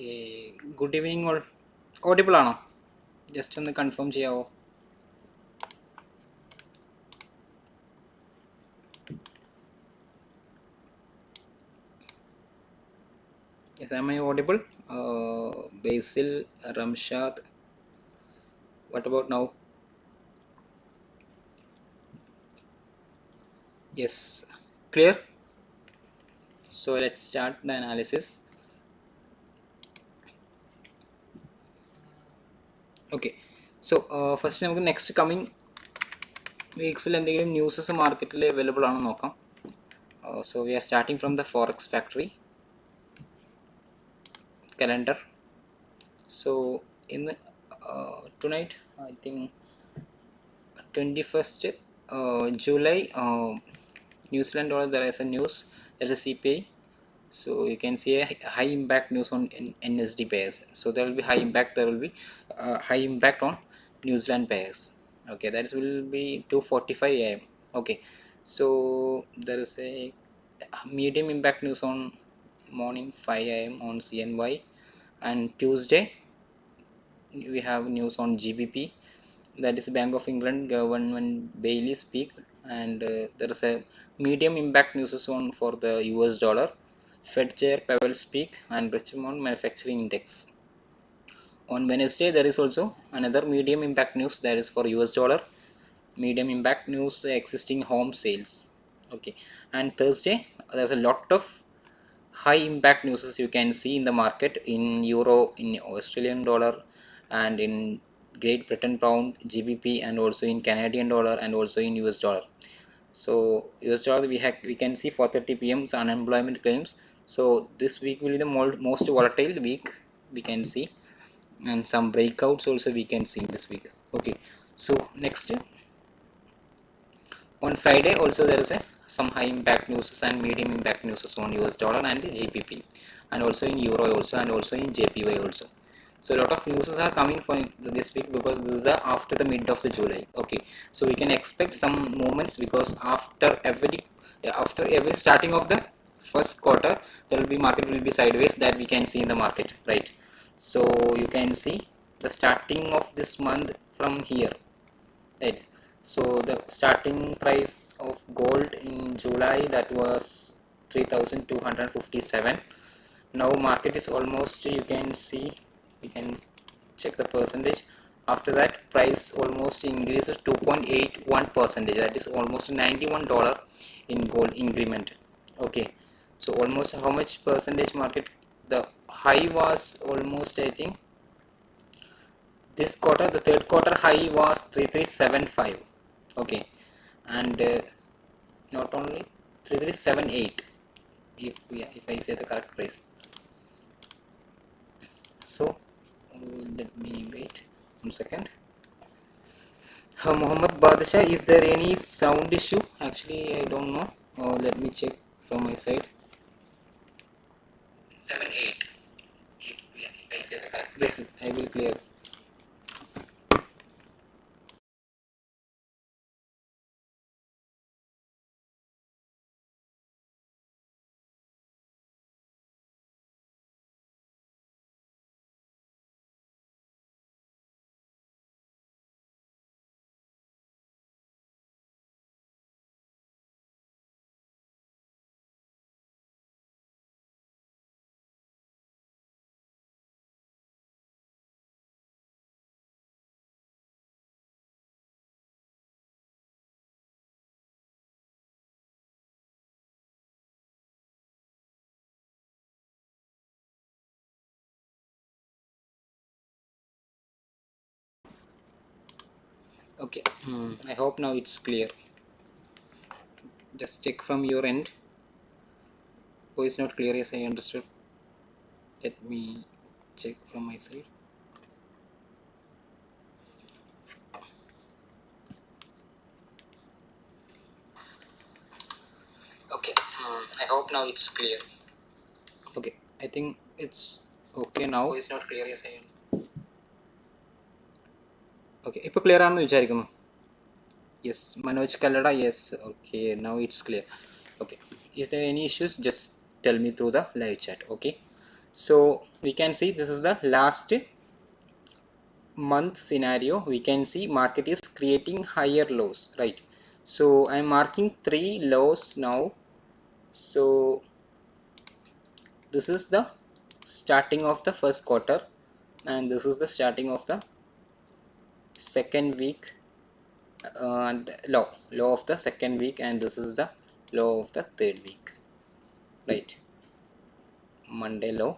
Okay, good evening all. Audible ആണോ? Just ഒന്ന് confirm ചെയ്യാവോ? Yes, am I audible? Basil, Ramshad. What about now? Yes, clear. So let's start the analysis. Okay, so first നമുക്ക് next coming വീക്സിൽ എന്തെങ്കിലും newses മാർക്കറ്റിൽ available ആണോ നോക്കാം. So we are starting from the Forex factory calendar. So in tonight I think 21st July, New Zealand dollar, there is a news, there's a CPI. So you can see a high impact news on NSD pairs. So there will be high impact, there will be high impact on New Zealand pairs. Okay, that will be 2:45 AM. Okay, so there is a medium impact news on morning 5 AM on CNY, and Tuesday we have news on GBP, that is Bank of England government Bailey speak, and there is a medium impact news on for the US dollar, Fed chair Powell speak, and Richmond manufacturing index. On Wednesday there is also another medium impact news, that is for US dollar, medium impact news existing home sales. Okay, and Thursday there's a lot of high impact news you can see in the market in euro, in Australian dollar, and in Great Britain pound, GBP, and also in Canadian dollar, and also in US dollar. So US dollar we can see 4:30 p.m. unemployment claims. So this week will be the most volatile week we can see, and some breakouts also we can see this week. Okay, so next on Friday also there is some high impact news and medium impact news on US dollar and GBP, and also in euro also, and also in JPY also. So a lot of news are coming for this week because this is after the mid of the July. Okay, so we can expect some movements because after every starting of the first quarter there will be market will be sideways, that we can see in the market, right? So you can see the starting of this month from here, right? So the starting price of gold in July, that was 3257. Now market is almost, you can see, you can check the percentage. After that price almost increases 2.81%, that is almost $91 in gold increment. Okay, so almost how much percentage market, the high was almost, I think this quarter, the third quarter high was 3375. Okay, and not only 3378, if I say the correct price. So let me wait 1 second. Muhammad Badshah, is there any sound issue? Actually I don't know. Let me check from my side. 78, if I say the correct price. Yes, I will clear. Okay, I hope now it's clear. Just check from your end. Oh, it's not clear. Yes, I understood. Let me check from my side. Okay, I hope now it's clear. Okay, I think it's okay now. Oh, it's not clear. Yes, I am. Okay, ഇപ്പോൾ clear ആണെന്ന് വിചാരിക്കുന്നു. Yes, Manoj Kallada. Yes, okay, now it's clear. Okay, is there any issues? Just tell me through the live chat. Okay, So we can see this is the last month scenario. We can see market is creating higher lows, right? So I'm marking 3 lows now. So this is the starting of the first quarter, and this is the starting of the second week, and low of the second week, and this is the low of the third week, right? Monday low.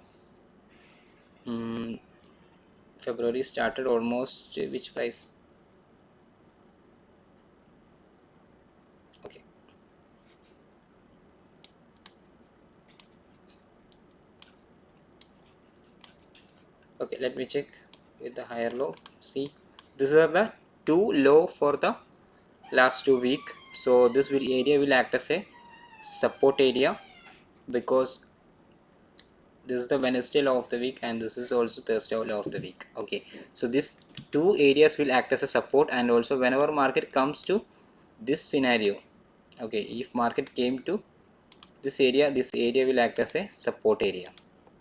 February started almost which price? Okay, okay, let me check with the higher low. See, these are the two low for the last 2 week. So this area will act as a support area, because this is the Wednesday low of the week, and this is also Thursday low of the week. Okay, so these two areas will act as a support, and also whenever market comes to this scenario, okay, if market came to this area will act as a support area.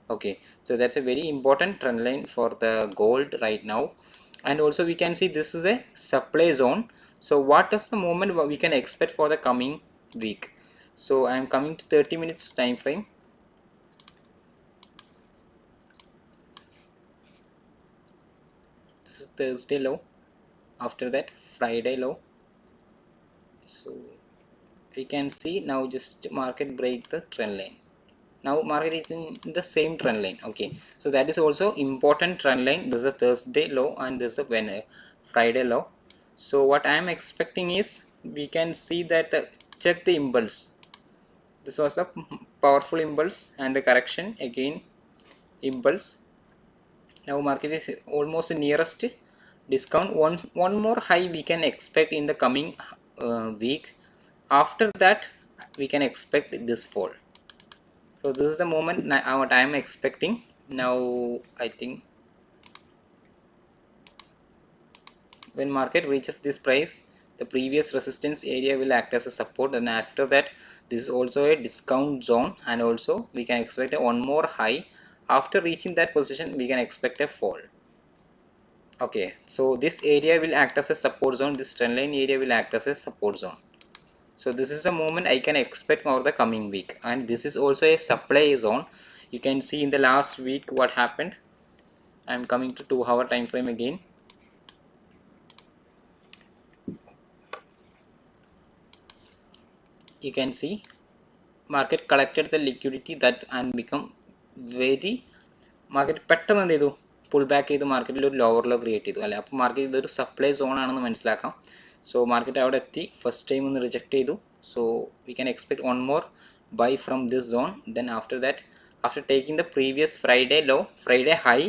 Okay, so that's a very important trend line for the gold right now. And also we can see this is a supply zone. So what is the movement we can expect for the coming week? So I am coming to 30 minutes time frame. This is Thursday low, after that Friday low. So we can see now just market break the trend line. Now market is in the same trend line. Okay, so that is also important trend line. This is a Thursday low, and this is a Friday low. So what I am expecting is, we can see that check the impulse. This was a powerful impulse, and the correction again impulse. Now market is almost nearest discount. One more high we can expect in the coming week. After that we can expect this fall. So this is the moment what I am expecting. Now I think when market reaches this price, the previous resistance area will act as a support, and after that this is also a discount zone, and also we can expect one more high. After reaching that position we can expect a fall. Okay, so this area will act as a support zone, this trend line area will act as a support zone. So this is the moment I can expect over the coming week, and this is also a supply zone. You can see in the last week what happened. I am coming to 2 hour time frame again. You can see market collected the liquidity that and become very market പെട്ടെന്ന് എന്ത് ചെയ്തു, pull back ചെയ്ത് മാർക്കറ്റിൽ ഒരു lower low create ചെയ്തു അല്ലേ. അപ്പോൾ market ഇതൊരു സപ്ലൈ സോൺ ആണെന്ന് മനസ്സിലാക്കാം. സോ മാർക്കറ്റ് അവിടെ എത്തി, ഫസ്റ്റ് ടൈം ഒന്ന് റിജക്ട് ചെയ്തു. So we can expect one more bye from this zone. Then after that, after taking the previous Friday high,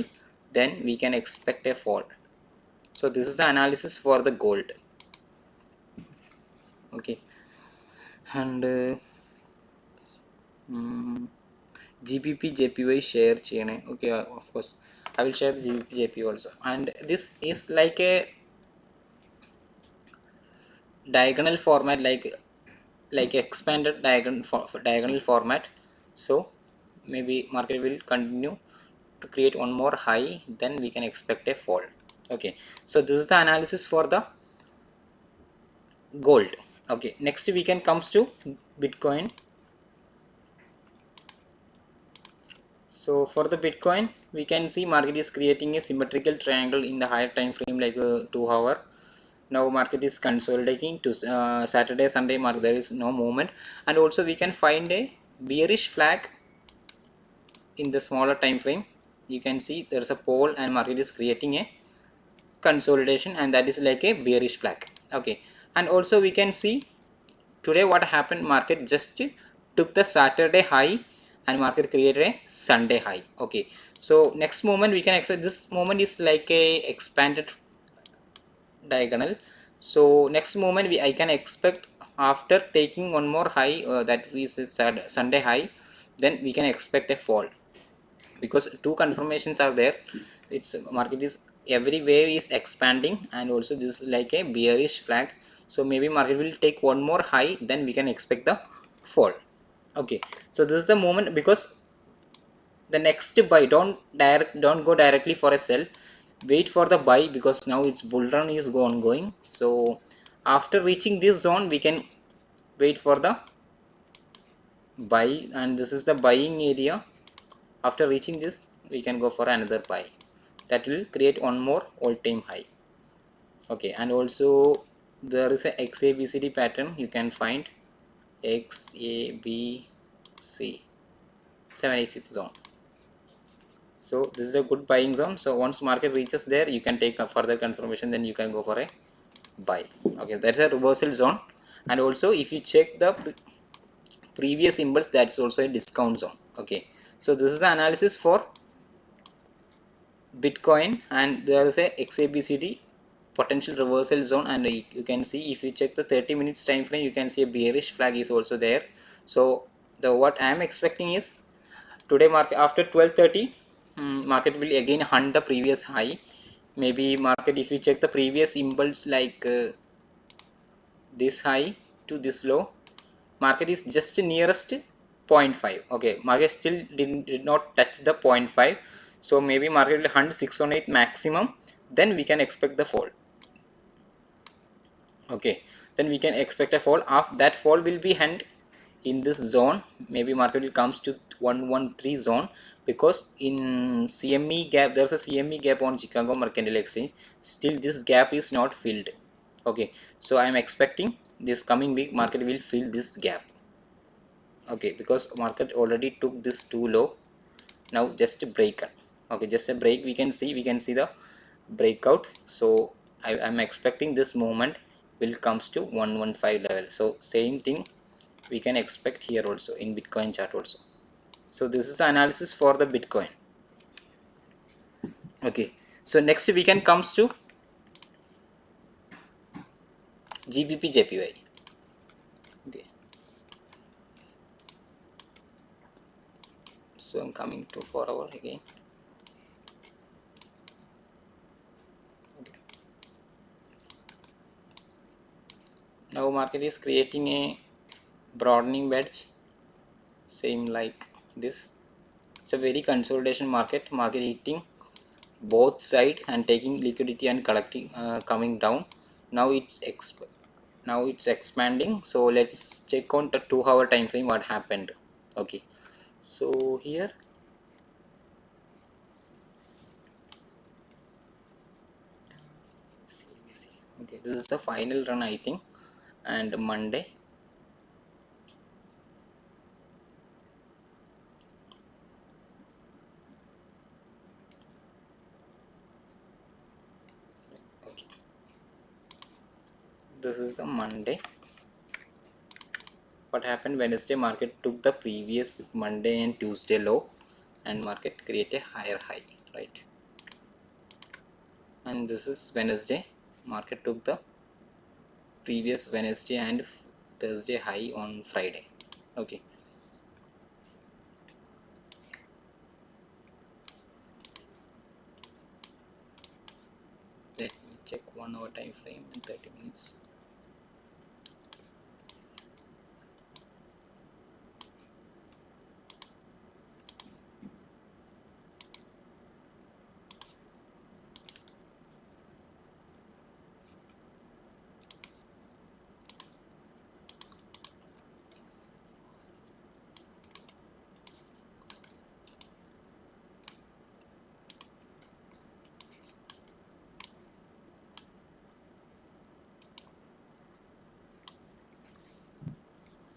then we can expect a fall. So this is the analysis for the gold. Okay, and GBP JPY share cheyane. Okay, of course I will share the GBP JPY also, and this is like a diagonal format, like expanded diagonal format. So maybe market will continue to create one more high, then we can expect a fall. Okay, so this is the analysis for the gold. Okay, next we can comes to Bitcoin. So for the Bitcoin, we can see market is creating a symmetrical triangle in the higher time frame, like 2 hour. Now market is consolidating to Saturday, Sunday market, there is no movement, and also we can find a bearish flag in the smaller time frame. You can see there is a pole, and market is creating a consolidation, and that is like a bearish flag. Okay, and also we can see today what happened. Market just took the Saturday high, and market created a Sunday high. Okay, so next moment we can expect, this moment is like a expanded diagonal. So next moment I can expect, after taking one more high, that is a Sunday high, then we can expect a fall, because two confirmations are there. It's market is every wave is expanding, and also this is like a bearish flag. So maybe market will take one more high, then we can expect the fall. Okay, so this is the moment, because the next buy, don't go directly for a sell, wait for the buy, because now its bull run is ongoing. So after reaching this zone we can wait for the buy, and this is the buying area. After reaching this we can go for another buy, that will create one more all-time high. Okay, and also there is a XABCD pattern you can find, XABC 786 zone. So this is a good buying zone. So once market reaches there, you can take a further confirmation, then you can go for a buy. Okay, that's a reversal zone. And also if you check the previous impulse, that's also a discount zone. Okay, so this is the analysis for Bitcoin, and there is a XABCD potential reversal zone, and you can see, if you check the 30 minutes time frame, you can see a bearish flag is also there. So the what I am expecting is, today market after 12:30, market will again hunt the previous high. Maybe market, if you check the previous impulse, like this high to this low, market is just nearest 0.5. Okay, market still did not touch the 0.5. So maybe market will hunt 618 maximum, then we can expect the fall. Okay, then we can expect a fall. After that fall will be hunt in this zone, maybe market will comes to 113 zone, because in CME gap, there's a CME gap on Chicago Mercantile Exchange, still this gap is not filled. Okay, so I am expecting this coming week market will fill this gap. Okay, because market already took this too low, now just a break. Okay, just a break, we can see the breakout. So I am expecting this movement will comes to 115 level. So same thing we can expect here also in Bitcoin chart also. So this is analysis for the Bitcoin. Okay, so next we can comes to GBP JPY. Okay, so I'm coming to 4 hour again. Okay, now market is creating a broadening wedge, same like this. It's a very consolidation market, market eating both side and taking liquidity and collecting, coming down. Now it's expanding. So let's check on the 2 hour time frame what happened. Okay, so here okay, this is the final run I think, and Monday. Okay, this is the Monday. What happened? Wednesday market took the previous Monday and Tuesday low, and market create a higher high, right? And this is Wednesday, market took the previous Wednesday and Thursday high on Friday. Okay, let me check 1 hour time frame and 30 minutes.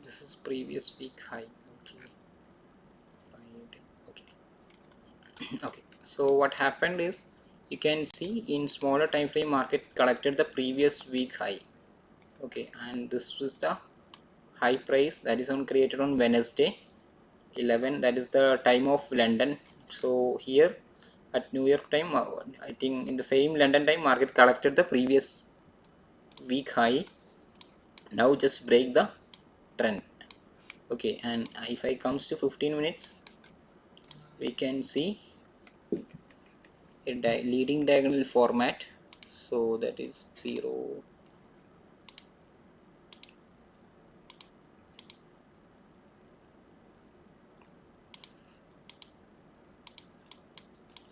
This is previous week high. Okay, Friday. Okay. Okay, so what happened is, you can see in smaller time frame market collected the previous week high. Okay, and this was the high price that is on created on Wednesday 11, that is the time of London. So here at New York time, I think in the same London time, market collected the previous week high. Now just break the trend. Okay, and if I comes to 15 minutes, we can see a leading diagonal format. So that is 0.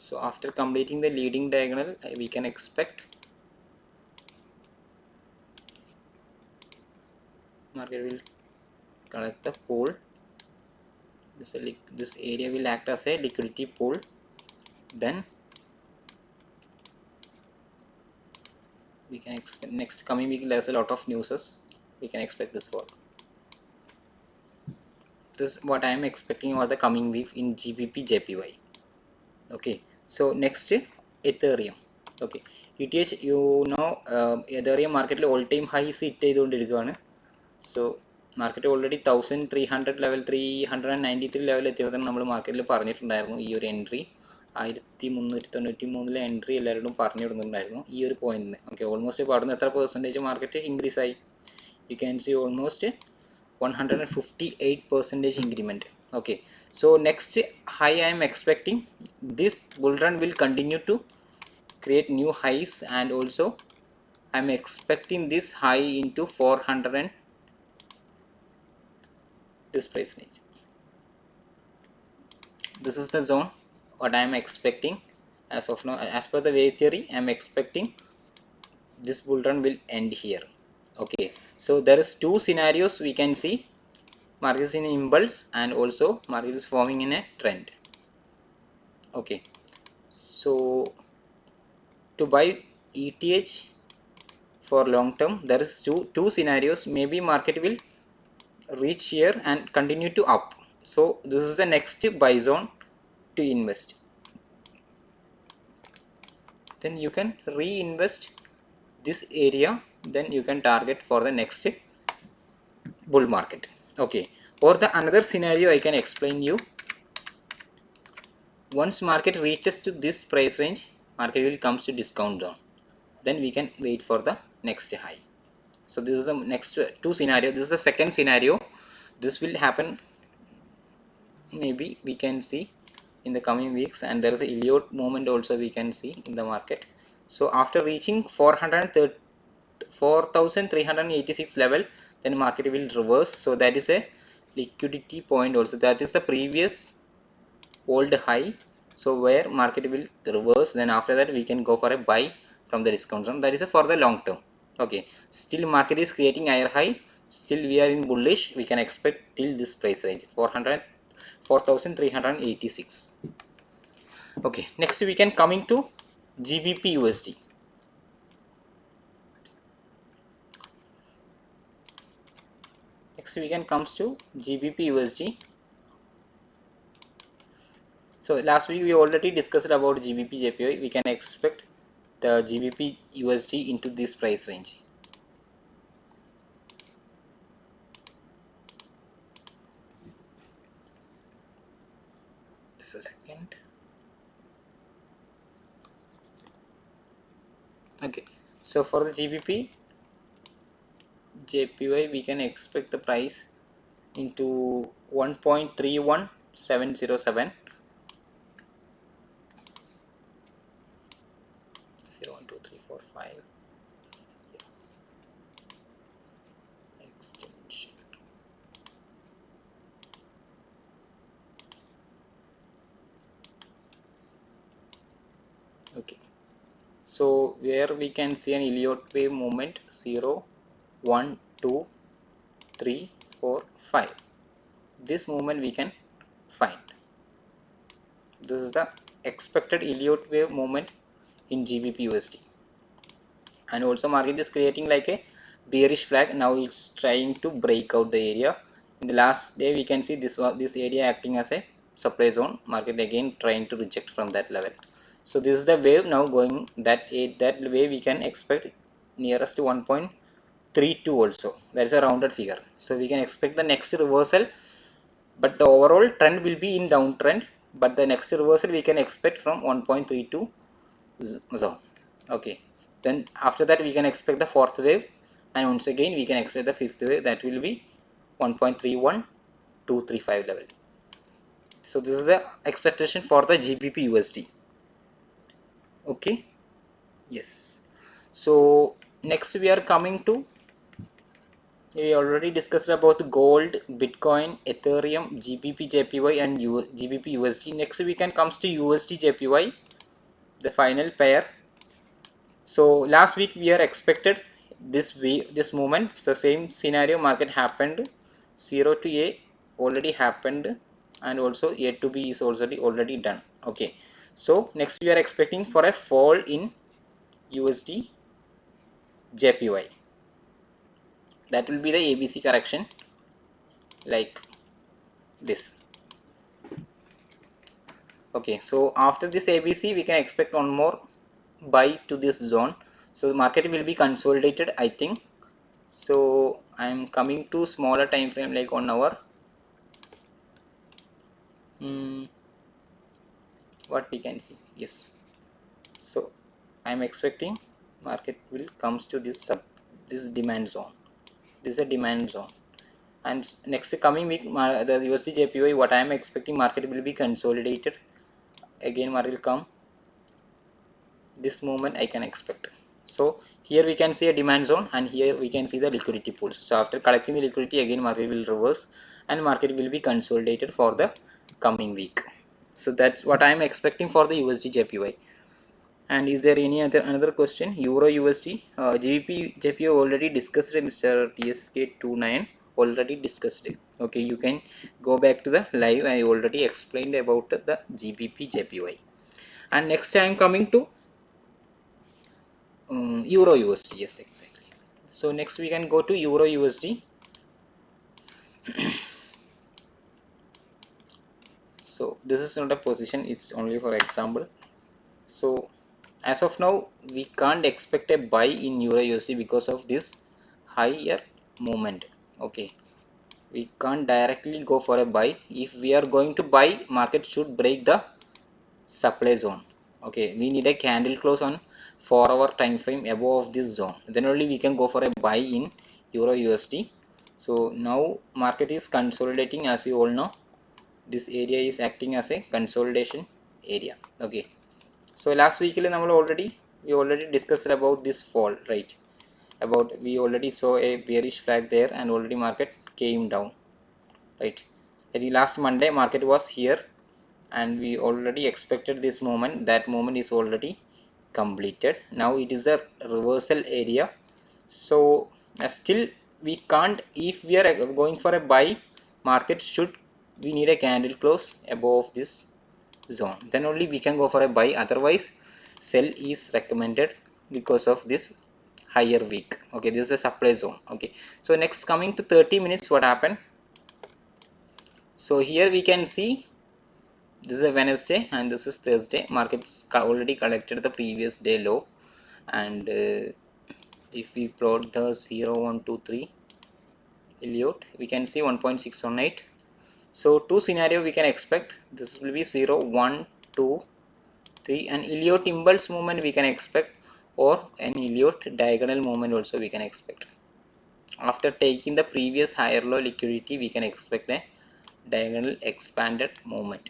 So after completing the leading diagonal, we can expect market will collect the pool. This area will act as a liquidity pool. Then we can expect next coming week there's a lot of newses. We can expect this for. This is what I am expecting for the coming week in GBP JPY. Okay, so next Ethereum. Okay, ETH, you know, Ethereum market all time high is it. So market already 1300 level 393 level എത്തിയപ്പോൾ നമ്മൾ മാർക്കറ്റിൽ പറഞ്ഞിട്ടുണ്ടായിരുന്നു ഈ ഒരു entry 1393 entry എല്ലാവരോടും പറഞ്ഞു കൊടുത്തിട്ടുണ്ടായിരുന്നു ഈ ഒരു പോയിന്റിന്. ഓക്കെ, ഓൾമോസ്റ്റ് ഇപ്പോൾ അവിടുന്ന് എത്ര പെർസെൻറ്റേജ് മാർക്കറ്റ് ഇൻക്രീസ് ആയി? You can see almost 158% increment. Okay, so next high I am expecting this bull run will continue to create new highs, and also I am expecting this high into 400 and this price range. This is the zone what I am expecting as of now. As per the wave theory, I am expecting this bull run will end here. Okay, so there is two scenarios we can see. Market is in impulse and also market is forming in a trend. Okay, so to buy ETH for long term, there is two scenarios. Maybe market will reach here and continue to up. So this is the next buy zone to invest. Then you can reinvest this area, then you can target for the next bull market. Okay, or the another scenario I can explain you. Once market reaches to this price range, market will comes to discount zone, then we can wait for the next high. So this is the next two scenario. This is the second scenario. This will happen, maybe we can see in the coming weeks, and there is a Elliott movement also we can see in the market. So after reaching 4386 level, then market will reverse. So that is a liquidity point also. That is the previous old high. So where market will reverse, then after that we can go for a buy from the discount zone. That is for the long term. Okay, still market is creating higher high, still we are in bullish. We can expect till this price range 4386. Okay, next we can coming to GBP USD. Next we can comes to GBP USD. So last week we already discussed about GBP JPY. We can expect the GBP USD into this price range. Just a second. Okay, so for the GBP JPY we can expect the price into 1.31707. 1 2 3 4 5 extension. Okay, so where we can see an Elliott wave movement 0 1 2 3 4 5. This movement we can find. This is the expected Elliott wave movement in GBP USD, and also market is creating like a bearish flag. Now it's trying to break out the area. In the last day we can see this area acting as a supply zone. Market again trying to reject from that level. So this is the wave now going that way. We can expect nearest to 1.32 also. That is a rounded figure. So we can expect the next reversal, but the overall trend will be in downtrend. But the next reversal we can expect from 1.32 zone. Okay, then after that we can expect the fourth wave, and once again we can expect the fifth wave. That will be 1.31235 level. So this is the expectation for the GBP USD. Okay, yes. So next we are coming to, we already discussed about gold, Bitcoin, Ethereum, GBP JPY and GBP USD. Next we can comes to USD JPY. the final pair. So last week we are expected this moment. So same scenario, market happened, 0 to A already happened, and also A to B is already done. Okay, so next we are expecting for a fall in USD JPY. That will be the ABC correction like this. Okay, so after this ABC we can expect one more buy to this zone. So the market will be consolidated, I think. So I am coming to smaller time frame like 1 hour. What we can see, yes. So I am expecting market will comes to this demand zone. This is a demand zone, and next coming week the USD JPY, what I am expecting, market will be consolidated again. Market will come this moment, I can expect. So here we can see a demand zone, and here we can see the liquidity pools. So after collecting the liquidity, again market will reverse and market will be consolidated for the coming week. So that's what I am expecting for the USD JPY. And is there any another question? Euro USD, GBP JPY already discussed, Mr. TSK29 already discussed it. Okay, you can go back to the live. I already explained about the GBP JPY. And next I am coming to Euro USD. Yes, exactly. So next we can go to Euro USD. So this is not a position, it's only for example. So as of now we can't expect a buy in Euro USD because of this higher movement. Okay, we can't directly go for a buy. If we are going to buy, market should break the supply zone. Okay, we need a candle close on 4-hour time frame above this zone, then only we can go for a buy in Euro USD. So now market is consolidating, as you all know. This area is acting as a consolidation area. Okay, so last week we already discussed about this fall, right? About we already saw a bearish flag there, and already market came down, right? The last Monday market was here, and we already expected this moment. That moment is already completed. Now it is a reversal area. So still we can't, if we are going for a buy, market should, we need a candle close above this zone, then only we can go for a buy. Otherwise sell is recommended because of this higher week. Okay, this is a supply zone. Okay, so next coming to 30 minutes, what happened? So here we can see this is a Wednesday and this is Thursday. Markets already collected the previous day low, and if we plot the 0 1 2 3 Elliott, we can see 1.618. so two scenario we can expect. This will be 0 1 2 3, and Elliott impulse movement we can expect, or an Elliott diagonal movement also we can expect. After taking the previous higher low liquidity, we can expect a diagonal expanded movement.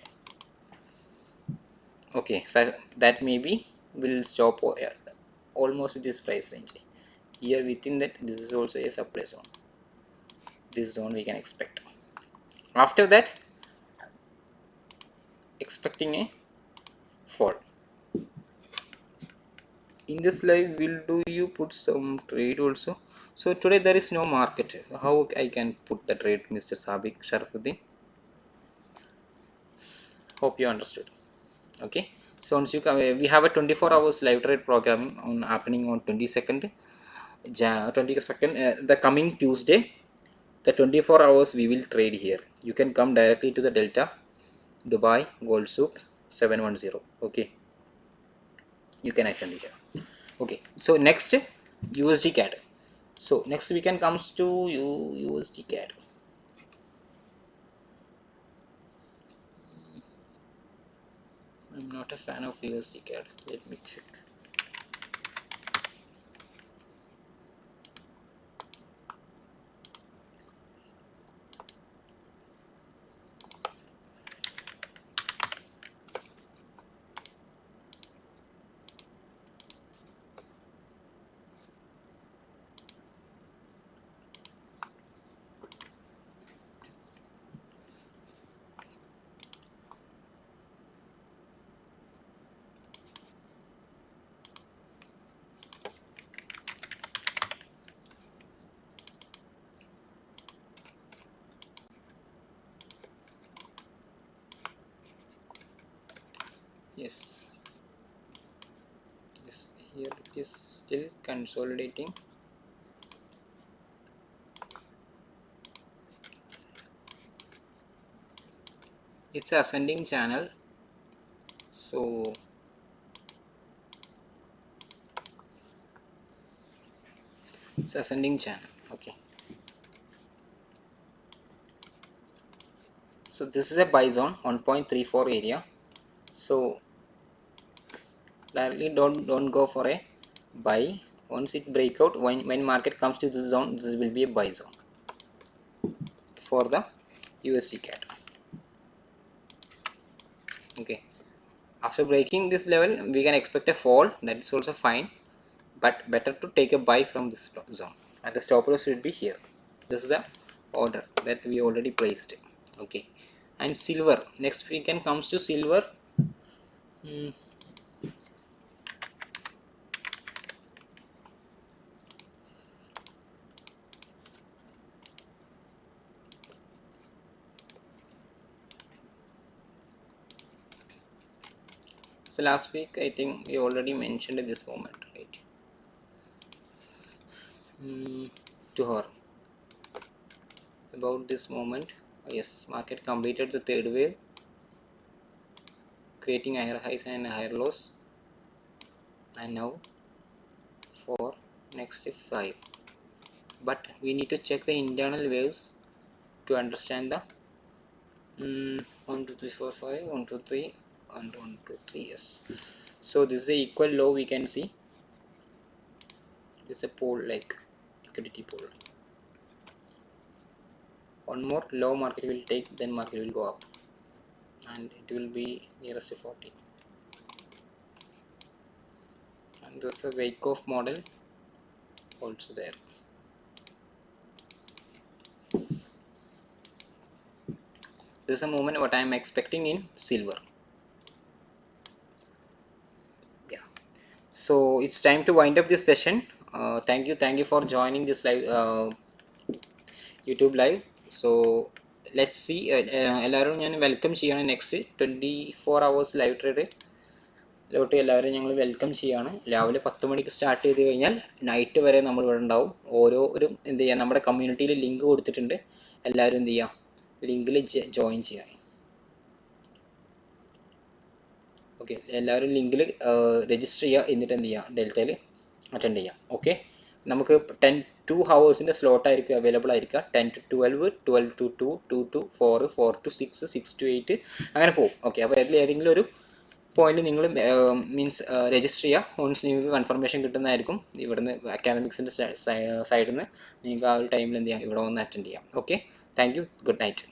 Okay, so that maybe will stop almost this price range. Here within that, this is also a supply zone. This zone we can expect. After that, expecting a fall. In this live, will do you put some trade also? So today there is no market. How I can put the trade, Mr. Sabik Sharafuddin? Hope you understood. Okay. So once you come, we have a 24 hours live trade programming on happening on 22nd, the coming Tuesday. The 24 hours we will trade here. You can come directly to the Delta Dubai Gold Souk 710. Okay, you can attend here. Okay, so next USD CAD. So next we can comes to USD CAD. I'm not a fan of USD CAD. Let me check. here it is still consolidating. It's ascending channel, so it's ascending channel. Okay, so this is a buy zone 1.34 area, so directly don't go for a buy. Once it break out, when market comes to this zone, this will be a buy zone for the USD CAD. Okay, after breaking this level we can expect a fall, that is also fine, but better to take a buy from this zone, and the stop loss should be here. This is the order that we already placed. Okay, and silver, next weekend comes to silver. So last week I think we already mentioned this moment, right? To her about this moment. Yes, market completed the third wave, creating higher highs and higher lows, and now for next 5. But we need to check the internal waves to understand the 1 2 3 4 5 1 2 3 and 1 2 3. Yes, so this is a equal low. We can see this is a pole, like liquidity pole. One more low market will take, then market will go up, and it will be nearest to 40. And there's a wake off model also there. This is a movement what I am expecting in silver. Yeah, so it's time to wind up this session. Thank you for joining this live YouTube live. So let's see, എല്ലാവരും ഞാൻ welcome ചെയ്യാണ്. Next 24 hours live trade ലോട്ട് എല്ലാവരും ഞങ്ങൾ welcome ചെയ്യാണ്. രാവിലെ 10 മണിക്ക് start ചെയ്ത് കഴിഞ്ഞാൽ നൈറ്റ് വരെ നമ്മൾ ഇവിടെ ഉണ്ടാവും. ഓരോരും എന്ത് ചെയ്യുക, നമ്മുടെ കമ്മ്യൂണിറ്റിയിൽ ലിങ്ക് കൊടുത്തിട്ടുണ്ട്, എല്ലാവരും എന്ത് ചെയ്യുക, ലിങ്കിൽ ജോയിൻ ചെയ്യാം. ഓക്കെ, എല്ലാവരും ലിങ്കിൽ രജിസ്റ്റർ ചെയ്യുക, എന്നിട്ട് എന്ത് ചെയ്യുക, ഡെൽറ്റയിൽ അറ്റൻഡ് ചെയ്യാം. ഓക്കെ, നമുക്ക് 2 hours സ്ലോട്ടായിരിക്കും അവൈലബിൾ ആയിരിക്കുക. 10 to 12, 12 to 2, 2 to 4, 4 to 6, 6 to 8 അങ്ങനെ പോകും. ഓക്കെ, അപ്പോൾ അതിൽ ഏതെങ്കിലും ഒരു പോയിന്റ് നിങ്ങൾ മീൻസ് രജിസ്റ്റർ ചെയ്യുക. ഓൺസ് നിങ്ങൾക്ക് കൺഫർമേഷൻ കിട്ടുന്നതായിരിക്കും. ഇവിടുന്ന് അക്കാഡമിക്സിൻ്റെ സൈഡിൽ നിന്ന് നിങ്ങൾക്ക് ആ ഒരു ടൈമിൽ എന്ത് ചെയ്യാം, ഇവിടെ വന്ന് അറ്റൻഡ് ചെയ്യാം. Okay, thank you, good night.